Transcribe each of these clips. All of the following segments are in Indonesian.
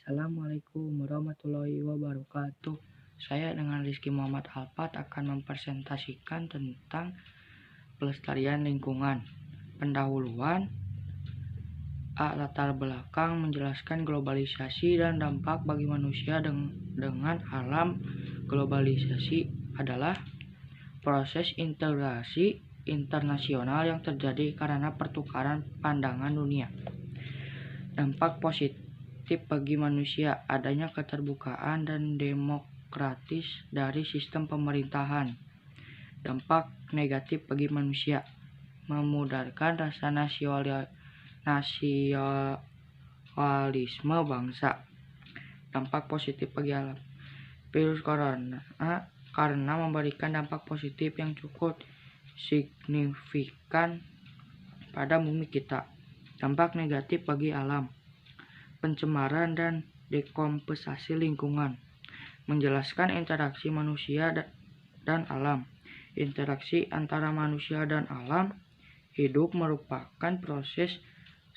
Assalamualaikum warahmatullahi wabarakatuh. Saya dengan Rizky Muhammad Alfat akan mempresentasikan tentang pelestarian lingkungan. Pendahuluan, latar belakang menjelaskan globalisasi dan dampak bagi manusia dengan alam. Globalisasi adalah proses integrasi internasional yang terjadi karena pertukaran pandangan dunia. Dampak positif bagi manusia, adanya keterbukaan dan demokratis dari sistem pemerintahan. Dampak negatif bagi manusia, memudarkan rasa nasionalisme bangsa. Dampak positif bagi alam, virus corona karena memberikan dampak positif yang cukup signifikan pada bumi kita. Dampak negatif bagi alam, pencemaran dan dekomposisi lingkungan. Menjelaskan interaksi manusia dan alam. Interaksi antara manusia dan alam hidup merupakan proses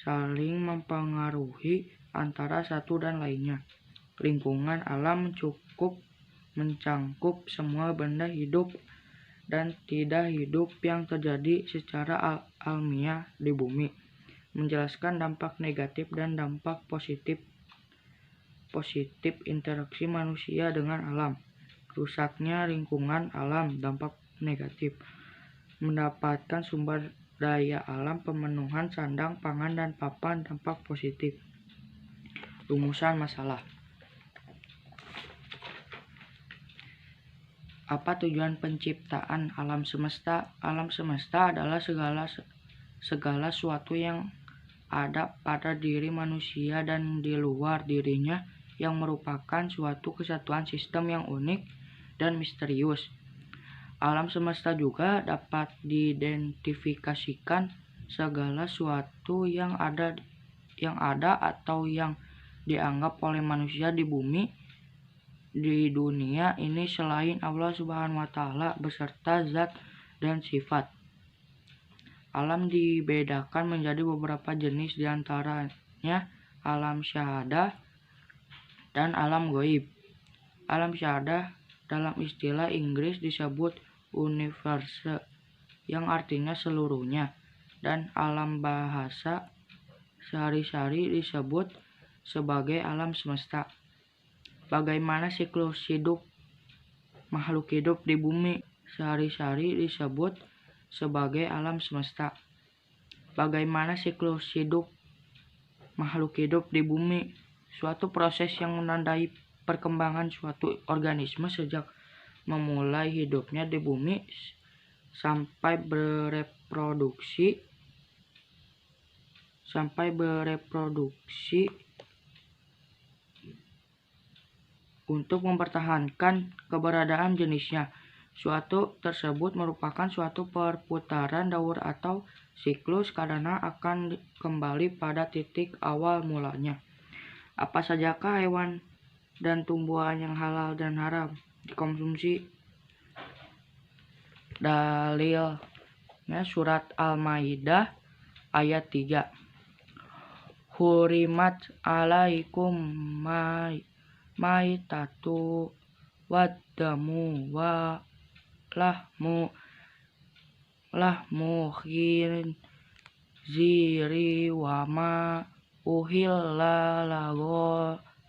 saling mempengaruhi antara satu dan lainnya. Lingkungan alam cukup mencangkup semua benda hidup dan tidak hidup yang terjadi secara alamiah di bumi. Menjelaskan dampak negatif dan dampak positif interaksi manusia dengan alam. Rusaknya lingkungan alam, dampak negatif. Mendapatkan sumber daya alam, pemenuhan sandang, pangan, dan papan, dampak positif. Rumusan masalah. Apa tujuan penciptaan alam semesta? Alam semesta adalah segala sesuatu yang ada pada diri manusia dan di luar dirinya yang merupakan suatu kesatuan sistem yang unik dan misterius. Alam semesta juga dapat diidentifikasikan segala sesuatu yang ada atau yang dianggap oleh manusia di bumi di dunia ini selain Allah Subhanahu wa taala beserta zat dan sifat. Alam dibedakan menjadi beberapa jenis, diantaranya alam syahadah dan alam gaib. Alam syahadah dalam istilah Inggris disebut universe, yang artinya seluruhnya, dan alam bahasa sehari-hari disebut sebagai alam semesta. Bagaimana siklus hidup makhluk hidup di bumi sehari-hari disebut sebagai alam semesta. Bagaimana siklus hidup makhluk hidup di bumi? Suatu proses yang menandai perkembangan suatu organisme sejak memulai hidupnya di bumi sampai bereproduksi untuk mempertahankan keberadaan jenisnya. Suatu tersebut merupakan suatu perputaran daur atau siklus karena akan kembali pada titik awal mulanya. Apa sajakah hewan dan tumbuhan yang halal dan haram dikonsumsi? Dalilnya surat Al-Maidah ayat 3. Hurimat alaikum maitatu waddamu wa lahmu khinziri wa ma uhilla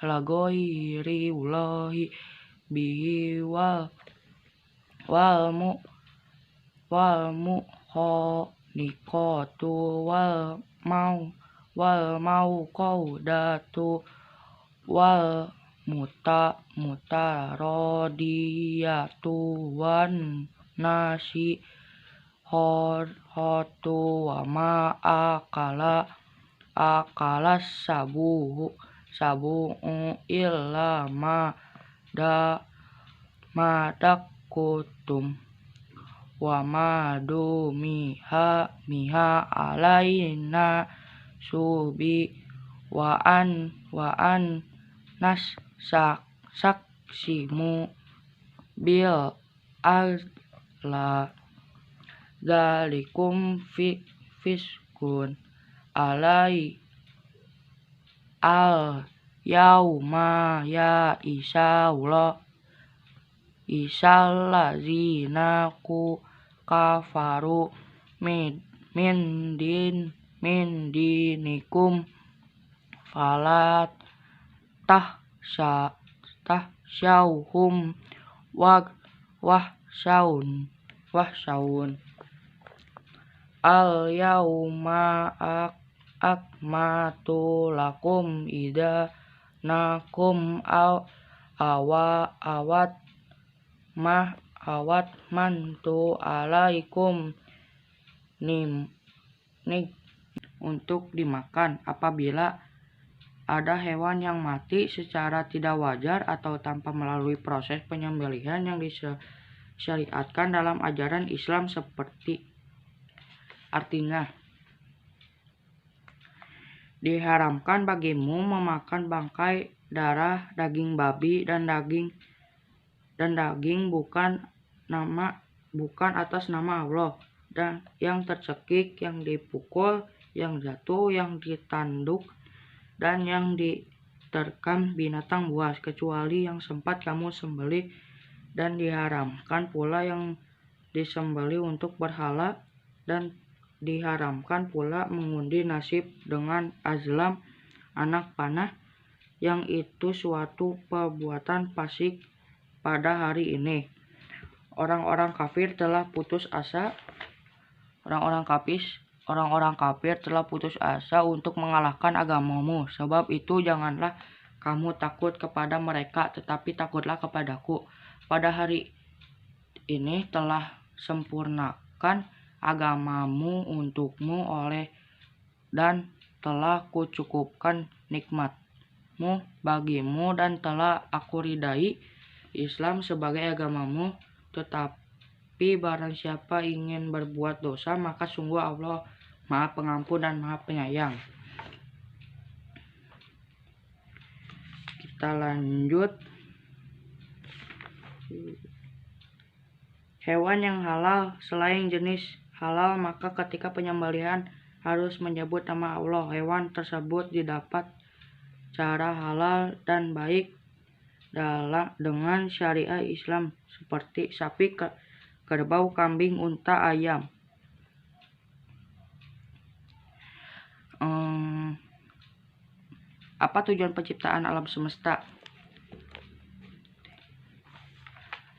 lagoiri ullahi bihi wal mukhoniqatu wal mauqaudatu wal mutarodiyatu wan nasi hotu wa ma akalas sabu illa madakutum wa madu miha alaina subi wa an nas saksimu bil azla zalikum fiskun alai al yauma ya isal lazina kafaru min dinikum falat tahsyauhum wahsaun al yauma akmatu lakum nakum awat mantu alaikum nik untuk dimakan apabila ada hewan yang mati secara tidak wajar atau tanpa melalui proses penyembelihan yang disyariatkan dalam ajaran Islam seperti artinya diharamkan bagimu memakan bangkai, darah, daging babi dan daging bukan atas nama Allah, dan yang tercekik, yang dipukul, yang jatuh, yang ditanduk, dan yang diterkam binatang buas, kecuali yang sempat kamu sembelih, dan diharamkan pula yang disembelih untuk berhala, dan diharamkan pula mengundi nasib dengan azlam, anak panah, yang itu suatu perbuatan fasik pada hari ini. Orang-orang kafir telah putus asa untuk mengalahkan agamamu. Sebab itu janganlah kamu takut kepada mereka, tetapi takutlah kepadaku. Pada hari ini telah sempurnakan agamamu untukmu dan telah kucukupkan nikmatmu bagimu, dan telah aku ridai Islam sebagai agamamu. Tetapi barang siapa ingin berbuat dosa, maka sungguh Allah Maha Pengampun dan Maha Penyayang. Kita lanjut. Hewan yang halal selain jenis halal, maka ketika penyembelihan harus menyebut nama Allah. Hewan tersebut didapat cara halal dan baik dengan syariat Islam seperti sapi, kerbau, kambing, unta, ayam. Apa tujuan penciptaan alam semesta?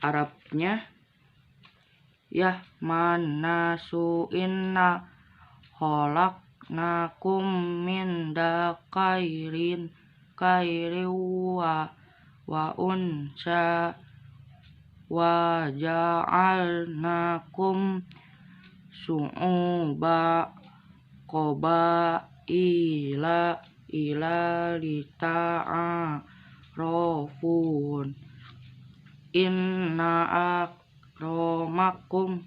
Arabnya Yahmanasu inna khalaqnakum min dakairin wa unsa wa ja'alnakum su'uba qabaila lita'arafun inna akramakum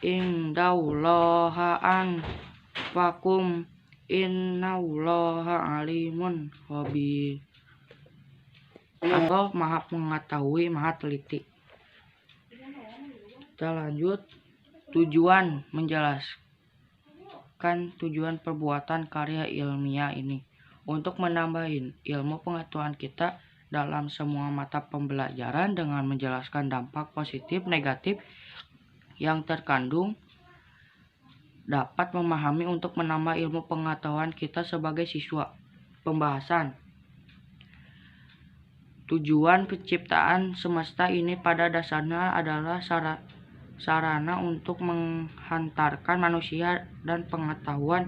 indallaha anfakum innallaha alimun khabir. Allah Maha mengetahui, Maha teliti. Kita lanjut. Tujuan menjelaskan tujuan perbuatan karya ilmiah ini untuk menambahin ilmu pengetahuan kita dalam semua mata pembelajaran dengan menjelaskan dampak positif negatif yang terkandung, dapat memahami untuk menambah ilmu pengetahuan kita sebagai siswa. Pembahasan. Tujuan penciptaan semesta ini pada dasarnya adalah sarana untuk menghantarkan manusia dan pengetahuan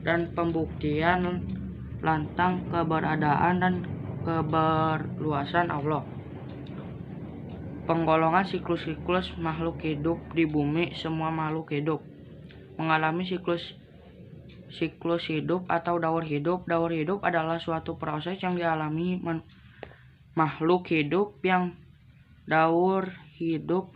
dan pembuktian tentang keberadaan dan keberluasan Allah. Penggolongan siklus makhluk hidup di bumi. Semua makhluk hidup mengalami siklus hidup atau daur hidup. Daur hidup adalah suatu proses yang dialami makhluk hidup. Yang daur hidup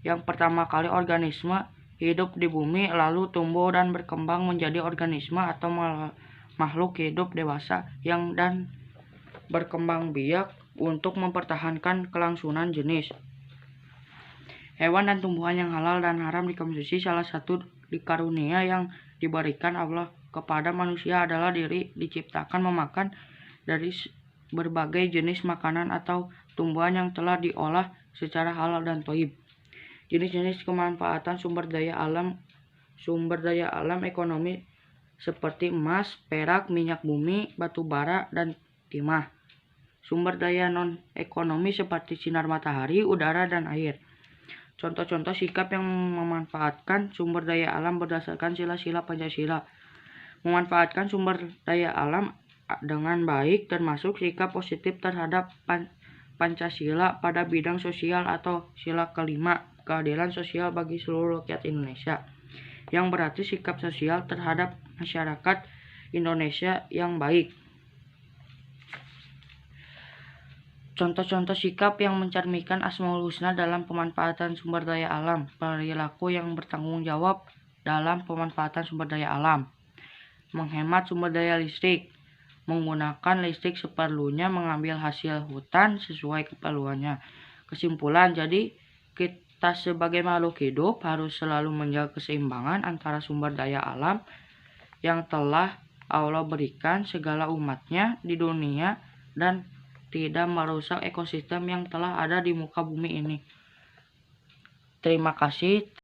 yang pertama kali organisme hidup di bumi, lalu tumbuh dan berkembang menjadi organisme atau makhluk hidup dewasa dan berkembang biak untuk mempertahankan kelangsungan jenis. Hewan dan tumbuhan yang halal dan haram dikonsumsi. Salah satu karunia yang diberikan Allah kepada manusia adalah diciptakan memakan dari berbagai jenis makanan atau tumbuhan yang telah diolah secara halal dan thayyib. Jenis-jenis kemanfaatan sumber daya alam ekonomi seperti emas, perak, minyak bumi, batu bara, dan timah. Sumber daya non-ekonomi seperti sinar matahari, udara, dan air. Contoh-contoh sikap yang memanfaatkan sumber daya alam berdasarkan sila-sila Pancasila. Memanfaatkan sumber daya alam dengan baik termasuk sikap positif terhadap Pancasila pada bidang sosial atau sila kelima, keadilan sosial bagi seluruh rakyat Indonesia, yang berarti sikap sosial terhadap masyarakat Indonesia yang baik. Contoh-contoh sikap yang mencerminkan Asmaul Husna dalam pemanfaatan sumber daya alam. Perilaku yang bertanggung jawab dalam pemanfaatan sumber daya alam. Menghemat sumber daya listrik. Menggunakan listrik seperlunya, mengambil hasil hutan sesuai keperluannya. Kesimpulan, jadi kita sebagai makhluk hidup harus selalu menjaga keseimbangan antara sumber daya alam yang telah Allah berikan segala umatnya di dunia dan tidak merusak ekosistem yang telah ada di muka bumi ini. Terima kasih.